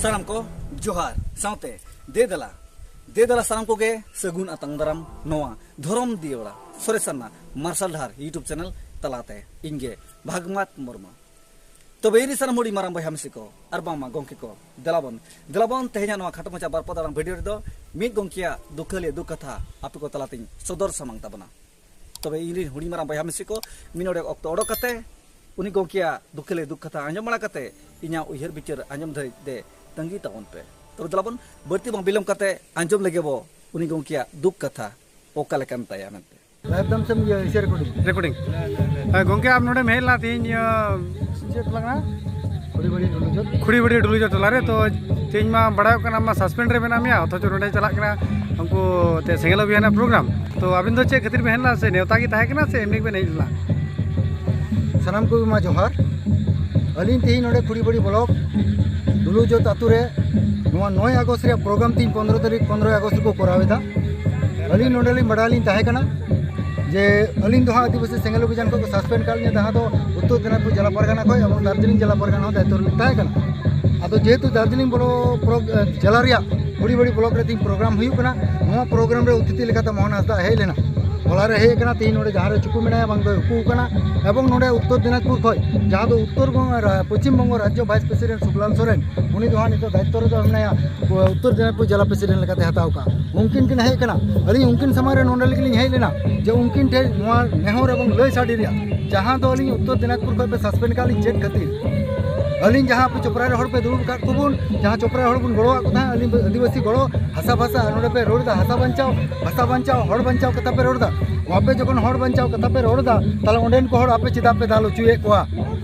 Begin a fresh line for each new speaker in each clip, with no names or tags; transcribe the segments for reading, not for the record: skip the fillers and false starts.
साराम को जोहार साउते दे दला साराम को गे सगुन अतंग दाराम नोआ धरम दियोड़ा सोरेसन्ना मार्शल धार यूट्यूब चैनल तलाते इंगे भागमात मुर्मू तो बेरी साराम मुड़ी माराम भाई हमसी को अरबामा गोंकी को दलाबन तेहना नोआ खाटो मचा बारपा दाराम वीडियो दो मिद गोंकिया दुखले दुख कथा आपे को तलातिंग सदर सामांग ताबना तबे इनी हुड़ी माराम भाई हमसी को मिनोडे ऑक्टो ओडो कते उनी गोंकिया दुखले दुख कथा आंजम बड़ा कते इना उयहर बिचार आंजम दे तंगी तावन पे तो दलाबन बर्ती बंग बिलम कते आंजम लगे बो उनी गोंकिया दुख कथा ओका लेकन ताया मेंते
एकदम से ये रिकॉर्डिंग गोंके आप नोडे मेहला तीन चेक लगना खुड़ी बड़ी डुलुजो टोलारे तो तीन मा बड़ा कना मा सस्पेंड रे मेना मिया अथच नोडे चला कना हमको ते सेंगल अभियान प्रोग्राम तो अबिन दो चे खातिर मेहला से नेवता की ताहे कना से एमनी पे नहीं ला
सानाम को मा जोहार अलिन तीन नोडे खुड़ी बड़ी ब्लॉक डुलुजो तातु रे 9 अगस्त रे प्रोग्राम 15 तारीख 15 अगस्त को करावेदा अलिन नोडे बड़ालिन ताहे कना जे अलिन दो आदिवासी सेंगल अभियान को सस्पेंड कर जहाँ तो उत्तर दिनाजपुर जिला परगना को दार्जिलिंग जिला परगना दायित्व ताहे कना अब जेहेतु दार्जिलिंग बोलो जिला रिया बड़ी बड़ी ब्लॉक रे तीन प्रोग्राम हुई कना नोआ प्रोग्राम रे अतिथि लेकाते मोहन हांसदा हेज लेना हलारे हेज कना तीन नोडे जहाँ रे चुकू मेना बांग दो हुकू कना एवं नोडे उत्तर दिनाजपुर खय जहाँ तो उत्तर पश्चिम बंग राज्य वाइस प्रेसिडेंट सुखलाल सोरेन उनी दो नितो दायित्व रे दो मेनाया उत्तर दिनाजपुर जिला प्रेसिडेंट लेकाते हताव का उनकिन किन हेज कना अली उनकिन समाज रे नोडे लिखलिन हेज लेना जे उनकिन ठे नोआ नेहर एवं लय साडी रिया जहाँ तो अली उत्तर दिनाजपुर खय पे सस्पेंड काली चेक खातिर अलिन जहाँ पे चोपड़ा रे हड़ पे दुरुब का कुबुन जहाँ चोपड़ा हड़ बुन गड़ो को था अलिन आदिवासी गड़ो हसा भाषा नोडे पे रोड़दा हसा बंचाओ हड़ बंचाओ कथा पे रोड़दा वहाँ पे जखन हड़ बंचाओ कथा पे रोड़दा ताले ओंडेन को हड़ आपे चिदा पे दाल चुए कोआ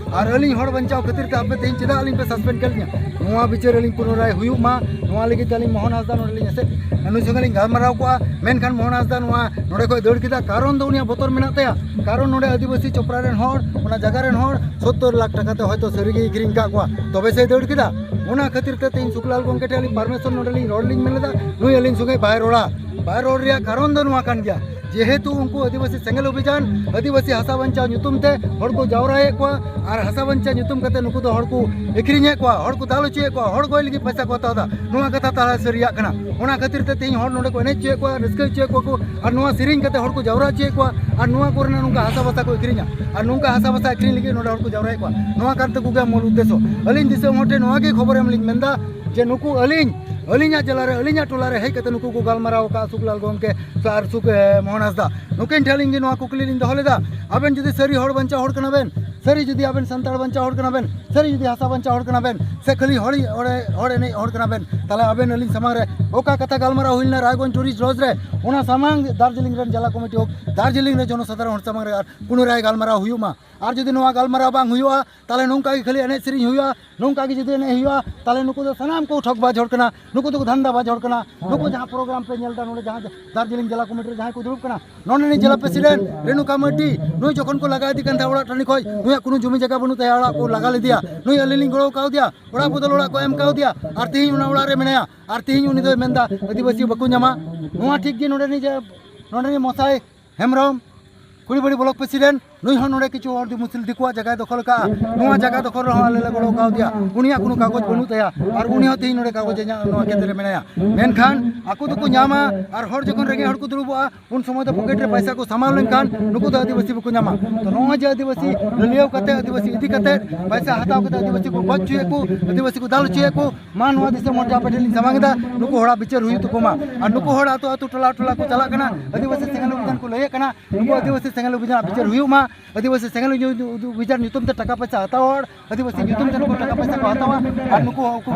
और अलिन हड़ बंचाओ खातिर ते आपे तेन चिदा अलिन पे सस्पेंड कर दिया नोआ बिचार अलिन पुनराय हुयु मा नोआ लगी अलिन मोहन हांसदा नोडे लिन से अनु संगलिन गालमाराव कोआ मेनखान मोहन हांसदा नोआ नोडे को दौड़ किदा कारण दो उनिया बोतर मेना तया कारण नोडे आदिवासी चोपड़ा रेन हड़ ओना जगह रेन हड़ 70 लाख टाका ते होयतो सरीगे इक्रिंग का कोआ तबे से दौड़ किदा ओना खातिर ते तीन सुखलाल गोंके टे अलिन परमेश्वर नोडे लिन road Lin मेलेदा Nooyi Aline सुगे by road रिया कारण दो नोआ कान गया जेहेतु उनको आदिवासी सेंगल अभियान आदिवासी हसा बंचा नुतुम ते हड़ को जावराए को और हसा बंचा नुतुम कते नुकु दो हड़ को एकरिङे को हड़ को दाल चुए को हड़ गोय लगी पैसा को तादा नोआ कथा ताला सरिया कना ओना खातिर ते तीन हड़ नोडे को एने चुए को रस्के चुए को और नोआ सिरिङ कते हड़ को जावरा चुए को और नोआ कोरना नुका हसा बसा को एकरिङा और नुका हसा बसा एकरिङ लगी नोडे हड़ को जावराए को नोआ करते को मूल उद्देश्य अलिन दिसम होटे नोआ के खबर एम लिन मेंदा जे नुकु अलिना जलारे अलिना टोलारे हेज कते नुकु को गालमाराव का सुखलाल गोंके सार सुख मोहन हांसदा नुकिन ठेलिंग गे नोआ कुकली लिन दो लेदा आबेन जुदी सरी हड़ बंचा हड़ कना बेन सरी जुदी आबेन संताड़ बंचा हड़ कना बेन सरी जुदी हसा बंचा हड़ कना बेन से खाली हड़ एने हड़ कना बेन ताले आबेन अलिन समांग रे ओका कथा गालमाराव हुइलना रायगंज टूरिस्ट लॉज रे ओना सामांग दार्जिलिंग रेन जिला कमिटी होक दार्जिलिंग रे जनसाधारण हड़ सामांग रे पुनराय गालमाराव हुयुमा और जुदी नोआ गालमाराव बांग हुयुआ ताले नोंका की खाली एने सिरिङ हुयुआ नोंका की जुदी एने हुयुआ ताले नुकु दो सनाम को ठगबाज हड़ कना नुकु तो धंधा बाज हड़ कना नुकु जहाँ प्रोग्राम पे नेलदा नोडे जहाँ दार्जिलिंग जिला कमिटी जहाँ को दुरुब कना नोने जिला प्रेसिडेंट रेणुका मार्डी नुई जखन को लगा दी कान ओड़ा टानी खय नुई कोनो जमी जगह बनु तया ओड़ा को लगा ले दिया नुई अलिलिंग गड़ो काउ दिया ओड़ा बदल ओड़ा को एम काउ दिया और तीन उना ओड़ा रे मेनाया और तीन उनी दो मेंदा आदिवासी बकु न्यामा नुआ ठीक गे नोडे नि जे नोडे मसाई हेमरम खुड़ी बड़ी ब्लॉक प्रेसिडेंट नुई हन नोडे किछु और मुस्लिम दिकुआ जगह दखल का नुआ जगह दखल रहा आले ले गड़ो काउ दिया उनिया कोनो कागज बनु तया और उनी हो तीन नोडे कागज नुआ केतरे मेनाया मेनखान आकु दो को न्यामा और हर जखन रेगे हड़ को दुरुबा उन समय तो पॉकेट रे पैसा को सामाल लेनखान नुकु दो आदिवासी बकु न्यामा तो नुआ जे आदिवासी लियो कते आदिवासी इदी कते पैसा हताव कते आदिवासी को बच चुए को आदिवासी को दाल चुए को मान नुआ दिसे मोटा पेटेलिंग समांगदा नुकु होड़ा बिचार हुई तो कोमा और नुकु होड़ा तो आतु टला को चला कना आदिवासी सेंगल अभियान को लय कना नुकु आदिवासी सेंगल अभियान बिचार हुयुमा आदिवासी सेंगल अभियान नुतुम ते टाका पैसा हताव हड़ आदिवासी नुतुम ते टाका पैसा को हतावा और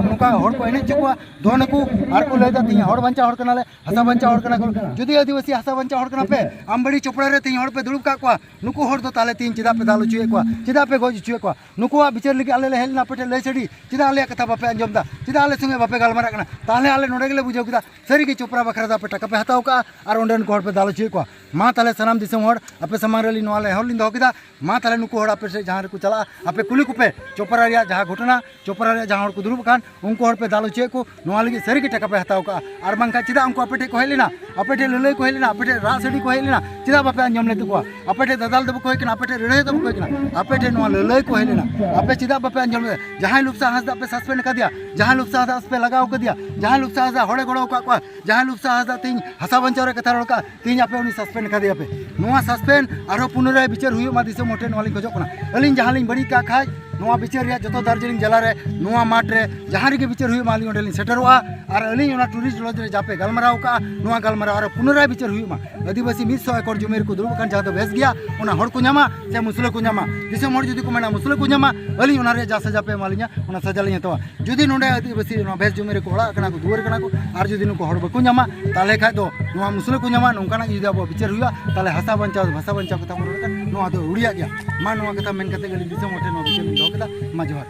नुका हड़ को एने चुआ दोन को और को लयदा तीन हड़ बंचा हड़ कनाले हसा बंचा हड़ कना जुदी आदिवासी हसा बंचा हड़ कना पे आमबड़ी चोपड़ा रे तीन हड़ पे दुरुब का को नुकु हड़ दो ताले तीन चिदा पे दालो चुए को चिदा पे गोज चुए को नुकुआ बिचार लगी आले ले हेलना पेटे ले छड़ी चिदा आले कथा बापे अंजमदा चिदा आले संगे बापे गालमारा कना ताले आले नोडे गेले बुझाव किदा सरी के चोपड़ा बखरा दा पे टाका पे हताव का और ओंडेन को हड़ पे दालो चुए को मा ताले सनाम दिसम हड़ आपे समांग रेली नोआले हड़ लिन दो किदा मा ताले नुकु हड़ आपे से जहाँ को चला आपे कुली को पे चोपड़ा रिया जहाँ घटना चोपड़ा रिया जहाँ हड़ को दुरुब कान उनको हड़ पे दालो चुए को नोआ लगी सरी के टाका पे हताव का और बांका चिदा उनको आपे को हेलिना आपे ठे ललई को हेलेना आपे ठे रा सड़ी को हेलेना चिदा बापे अंजम लेते को आपे ठे दादाल दब को हेकना आपे ठे रेड़े दब को हेकना आपे ठे नोआ ललई को हेलेना आपे चिदा बापे अंजम ले जहां लुप्सा हासदा पे सस्पेंड कर दिया जहां लुप्सा हासदा पे लगाव कर दिया जहां लुप्सा हासदा होड़े गोड़ो का जहां लुप्सा हासदा तीन हसा बंचाव रे कथा रोका तीन आपे उनी सस्पेंड कर दिया पे नोआ सस्पेंड आरो पुनराय विचार हुयो मा दिसो मोटे नोआ लिन खोजो कना अलिन जहां लिन बड़ी का खाय नोआ विचार रे जतो दार्जिलिंग जिला रे नोआ माठ रे जहां रे विचार हुयो माली ओंडे लिन सेटरवा और अलिन ओना टूरिस्ट लॉज रे जापे गलमराव का नोआ गलमराव और पुनराय विचार हुयो मा आदिवासी 100 एकड़ जमीर को दुरुब कान जहां दो बेस गया ओना हड़ को ञामा से मुसले को ञामा दिसम हड़ जुदी को मेना मुसले को ञामा अलिन ओना रे जा सजा पे मालिया ओना सजा लिया तो जुदी नोंडे आदिवासी ओना बेस जमीर को ओड़ा कना को दुवर कना को और जुदी नको हड़ बको ञामा ताले खाय दो नोआ मुसले को ञामा नोंकाना जुदी अब विचार हुयो ताले हसा बंचाव भाषा बंचाव कथा मोर का नोआ दो उड़िया गया मा नोआ कथा मेन कते गली दिसम मोटे नोआ विचार दो कदा मा जोहार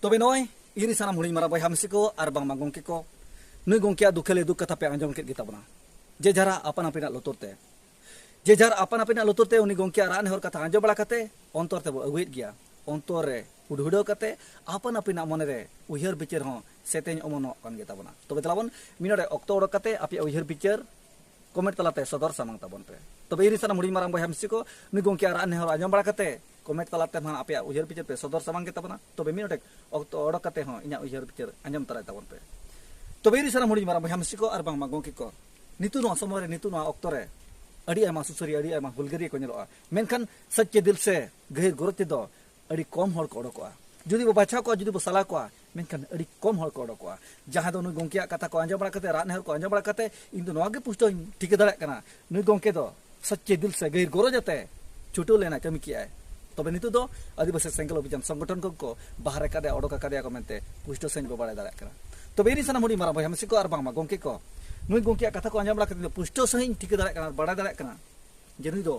तबे नय इरी सानाम हुड़ी मारा बयहा मिसी को और बांग मा गंके को नुई गंकेया दुखेले दुख कथा पे आंजम केत गिताबना जे जरा आपन आपिना लुतुरते जे जार आपन आपिना लुतुरते उनी गंकेया रान हर कथा आंजम बड़ा कते अंतर ते अगुइट गया अंतर रे उडहुडो कते आपन आपिना मने रे उयहर बिचार हो सेतेन अमनो कान गिताबना तबे तलाबन मिनोरे अक्तो ओडक कते आपि उयहर बिचार कमेंट तलाते सदर सामांग ताबन पे तबे इरी सानाम हुड़ी मारा बयहा मिसी को नुई गंकेया रान हर आंजम बड़ा कते कमेंट तलाते मान आपे उयहर बिचार पे सदर सामांग गिताबना तबे मिनोटे अक्तो ओडक कते हो इना उयहर बिचार आंजम तराय ताबन पे तबे इरी सानाम हुड़ी मारा बयहा मिसी को और बांग मा गंके को नितु नो समय रे नितु नो अक्तो रे अड़ी आमा सुसरी अड़ी आमा हुलगरी को नेलोआ मेनखान सच्चे दिल से गहिर गुरते दो अड़ी कम हर को ओडकोआ जुदी बो बाछा को जुदी बो सला को मेनखान अड़ी कम हर को ओडकोआ जहां दो नुई गंकेया कथा को आंजम बड़ा कते रात नेहर को आंजम बड़ा कते इन दो नोगे पुष्टो ठीक दाड़ा कना नुई गंके दो सच्चे दिल से गहिर गुरो जते छुटो लेना कमी किया है तबे नितु दो आदिवासी सेंगल अभियान संगठन को बाहर कादे ओडका कादे को मेनते पुष्टो सेन बो बड़ा दाड़ा कना तबे इरी साना मुडी मारा बयहा मिसी को और बांग मा गंके को नुई गंकेया कथा को आंजम बड़ा कते पुष्टो सही ठीक दाड़ा कना बड़ा दाड़ा कना जे नुई दो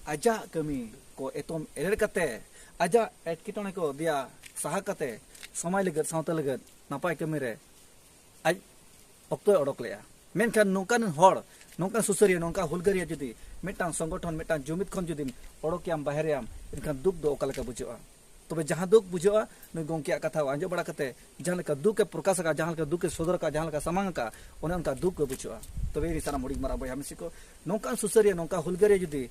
आजा कमी को एतम एरेर कते आजा एटकिटोने को दिया साहा कते समय लगत सावता लगत नापाय कमी रे आज अक्तोय ओडक लेया मेनखान नोंकान हड़ नोंकान सुसरिया नोंका हुलगरिया जुदी मिटांग संगठन मिटांग जुमित खन जुदी ओडकियाम बाहेरियाम इनखान दुख दो ओका लेका बुझोआ तबे जहां दुख बुझोआ नुई गंकेया कथा आंजो बड़ा कते जहां लेका दुख के प्रकाश का जहां लेका दुख के सदर का जहां लेका सामांग का ओने उनका दुख को बुझोआ तबे इरी साना मुडी मारा बयहा मिसी को नोंकान सुसरिया नोंका हुलगरिया जुदी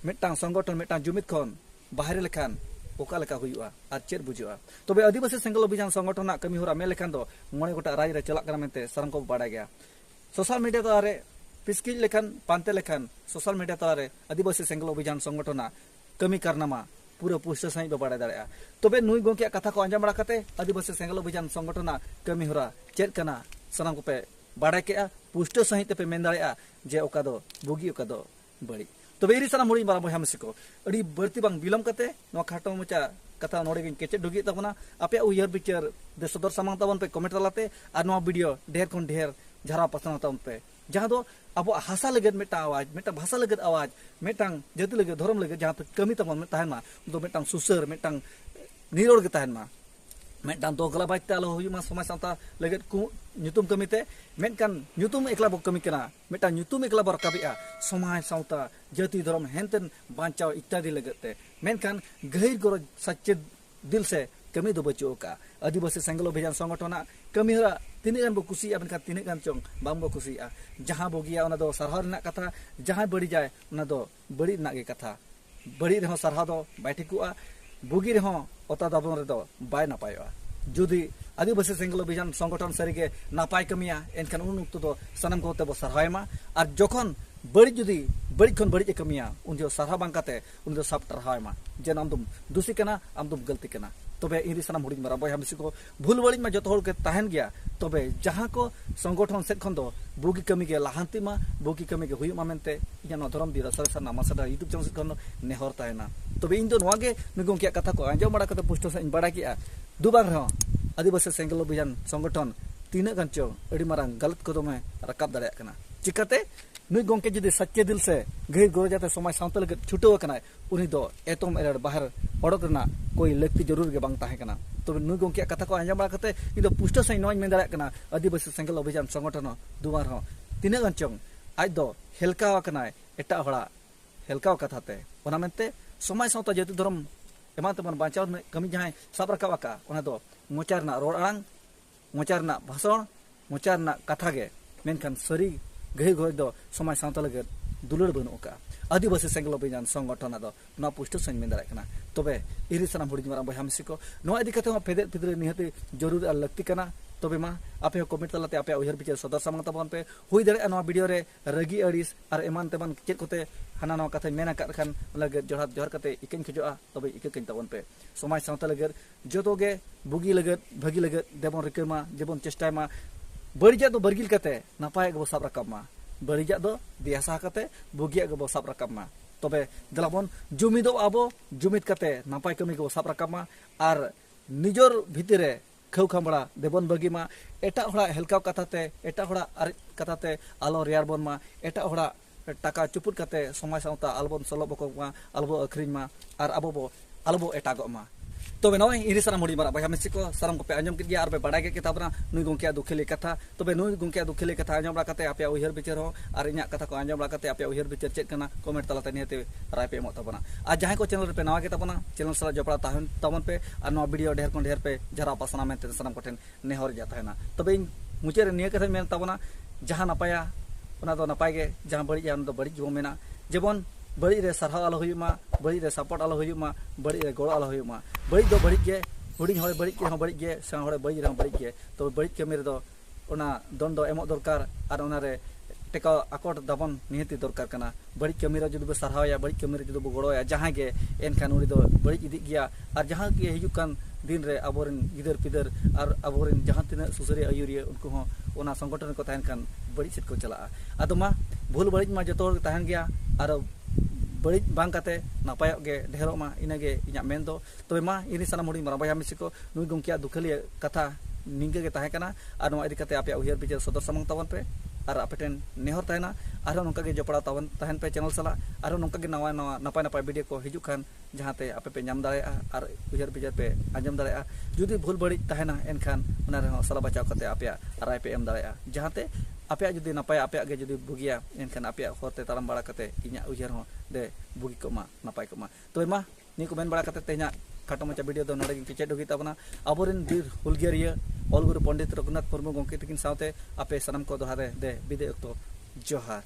मिटांग संगठन मिटांग जुमित खन बाहरे लेखान ओका लेका हुयुआ आर चेर बुझोआ तबे आदिवासी सेंगल अभियान संगठन कमी होरा मे लेखान दो मोणे गोटा राय रे चलाक कना मेनते सारंग को बाडा गया सोशल मीडिया तारे पिस्किल लेखान पांते लेखान सोशल मीडिया तारे आदिवासी सेंगल अभियान संगठन कमी करनामा पूरा पुष्ट सही बाडा दाड़ा तबे नुई गंकेया कथा को आंजम बड़ा कते आदिवासी सेंगल अभियान संगठन कमी होरा चेद कना सानाम को पे बाडा केआ पुष्ट सही ते पे मेन दाड़ा जे ओका दो बुगी ओका दो बड़ी तबे इरी साना मुड़ी मारा बयहा मिसी को अड़ी बर्ती बांग बिलम कते नो खाटो मचा कथा नोडे गिन केचे डुगी तबना आपे उयहर बिचार दे सदर सामांग ताबन पे कमेंट तलाते आर नो वीडियो ढेर कोन ढेर झरा पसंद ताबन पे जहां दो अब हासा लगत मेटा आवाज मेटा भाषा लगत आवाज मेटांग जति लगत धर्म लगत जहां पे कमी तबन ताहन मा दो मेटांग सुसर मेटांग निरोड़ के ताहन मा मेटांग दो गला बाइते आलो हुयुमा समाज सावता लगत कु nyutum kamite menkan nyutum ekla bok kami kena metan nyutum ekla bar kabia समाज सावता जाति धर्म हेंतन बांचाव इत्यादि लगते मेनखान गहिर गरज सच्चे दिल से कमी दो बचो का आदिवासी सेंगल अभियान संगठन कमी हरा तिने गान बो कुसी मेनखान तिने गान चोंग बाम बो कुसी जहां बोगिया ओना दो सरहर ना कथा जहां बड़ी जाए ओना दो बड़ी ना के कथा बड़ी रहो सरहा दो बैठिकुआ बुगी रहो ओता दाबन रे दो बाय नापायोआ जुदी आदिवासी सेंगल अभियान संगठन सारिगे नापाय कमिया एनखान उन उक्त दो सनम को तब सरहायमा और जखन बड़ी जुदी बड़ी खन बड़ी कमिया उन जो सरहा बांकाते उन जो सब तरहायमा जे नाम तुम दूसरी कना आम तुम गलती कना तबे इरी सनम हुडी मरा बय हमसी को भूल बड़ी में जतो के तहन गया तबे जहां को संगठन से खन दो बुगी कमी के लाहांती मा बुगी कमी के हुई मा मेनते इना धरम दी रसर सना मासदा यूट्यूब चैनल खन नेहर तायना तबे इन दो नवागे निगम के कथा को आंजो मड़ा कते पुष्ट से बड़ा किया दुबार रहो आदिवासी सेंगल अभियान संगठन तीन गंचो अड़ी मारंग गलत कदम रकाब दाड़ा कना चिकाते नुई गंके जदि सच्चे दिल से गहिर गोर जाते समाज सावता लगे छुटो कना उनी दो एतम एरर बाहर ओडक रना कोई लक्ति जरूर के बांग ताहे कना तबे नुई गंके कथा को आंजम बड़ा कते इदो पुष्ट सही नोय मेन दाड़ा कना आदिवासी सेंगल अभियान संगठन दुबार हो तीन गंचो आज दो हेलका कना एटा हड़ा हेलका कथाते ओना मेनते समाज सावता जाति धर्म एमान तमन बांचाव में कमी जहां साब रकाबा का ओना दो मोचारना रोड आड़ांग मोचारना भाषण मोचा कथा गे मेनखान सरी गही गई दो समाज सावता लगे दुलड़ बनू का आदिवासी सेंगल अभियान संगठन ना पुष्ट सही मेन दाड़ा तबे इरी सानाम हुडिंग मारा बहा मिसी को नोआ इदी कते फेदे पिदरे निहते जरूर आ लगती कना तबे मा आपे कमेंट तलाते आपे उहर बिचार सदर सामंग तबन पे हुई दाड़ा नोआ वीडियो रे रगी अड़िस और एमान तेमान चेक कोते हाना नोआ कथा मेना का खान लगे जोहार जोहार कते इकन खिजोआ तबे इकन तबन पे समाज सावता लगे जोतोगे बुगी लगे भागी लगे देबन रिकमा जेबन चेष्टा मा बड़िजा दो बरगिल कते नापाय गो साब रकम मा बड़िजा दो दियासा कते बुगिया गो साब रकम मा तबे दलाबन जुमिदो आबो जुमिद कते नापाय कमी गो साब रकम मा और निजोर भितरे खौ खामबड़ा देबन बगी मा एटा हड़ा हेलकाव कथाते एटा हड़ा आर कथाते आलो रियार बन मा एटा हड़ा टाका चुपुट कते समाज सावता आलबन सलो बको मा आलबो अखरिन मा और आबो बो आलबो एटागो मा तबे नय इरी साराम हुडी मारा बहा मिसी को साराम को पे आंजम किया और पे बड़ा के किताबना नुई गुंकिया दुखेली कथा तबे नुई गुंकिया दुखेली कथा आंजम बड़ा कते आपे उहर बिचार हो और इन्या कथा को आंजम बड़ा कते आपे उहर बिचार चेक कना कमेंट तलाते निहते राय पे एमो तबना आज जहां को चैनल पे नवा के तबना चैनल सला जपड़ा ताहन तबन पे और नवा वीडियो ढेर को ढेर पे जरा पासना मेनते साराम को ठेन नेहर जाता है ना तबे मुचे रे निया कथा मेन तबना जहां नपाया ओना दो नपाय गे जहां बड़ी जान दो बड़ी जीव मेना जेबन बड़ी रे सरहा आलो हुयुमा बड़ी रे सपोर्ट आलो हुयुमा बड़ी रे गोड़ आलो हुयुमा बड़ी दो बड़ी गे हुडिंग हय बड़ी के हम बड़ी गे सा हय बड़ी रे बड़ी गे तो बड़ी के मेरे दो ओना दंड एमो दरकार और ओना रे टेका आकोट दाबन निहति दरकार कना बड़ी कमीरा जुदि बो सरहाया बड़ी कमीरा जुदि बो गोड़ोया जहां गे एनखान उनी दो बड़ी इदी गया और जहां के हिजु कान दिन रे अबोरन गिदर पिदर और अबोरन जहां तिना सुसरी आयुरिया उनको हो ओना संगठन को तहन कान बड़ी सिट को चला आदो मा भूल बड़ी मा जतो तहन गया और बड़ी बांग काते नापाय गे ढेरो मा इनागे इना मेन दो तबे मा इनी सानाम हुडी मारा बहा मिसी को नुई गुंकिया दुखली कथा निंगे गे ताहे कना और नो इदी कते आपे उहर बिचार सदर सामंग तबन पे और आपे नेहर तहना और नोंका गे जपड़ा तबन तहन पे चैनल सला और नोंका गे नवा नवा नपाय नपाय वीडियो को हिजु खान जहाते आपे पे नाम दाड़ेया और उहर बिचार पे आंजम दाड़ेया जुदी भूल बड़ी तहना एनखान ओना रे सला बचाव कते आपे राय पे एम दाड़ेया जहाते आपे जुदी नपाय आपे गे जुदी बुगिया एनखान आपे होते ताराम बाड़ा कते इnya उहर हो दे बुगी को मा नपाय को मा तो मा नि को मेन बाड़ा कते तेना खाटो मचा वीडियो दो नडे गिन चेड होगी तबना अबोरेन वीर हुलगियरिया ऑल गुरु पंडित रघुनाथ मुर्मू गोंके तकिन सावते आपे सनम को दोहारे दे बिदे तो जोहार।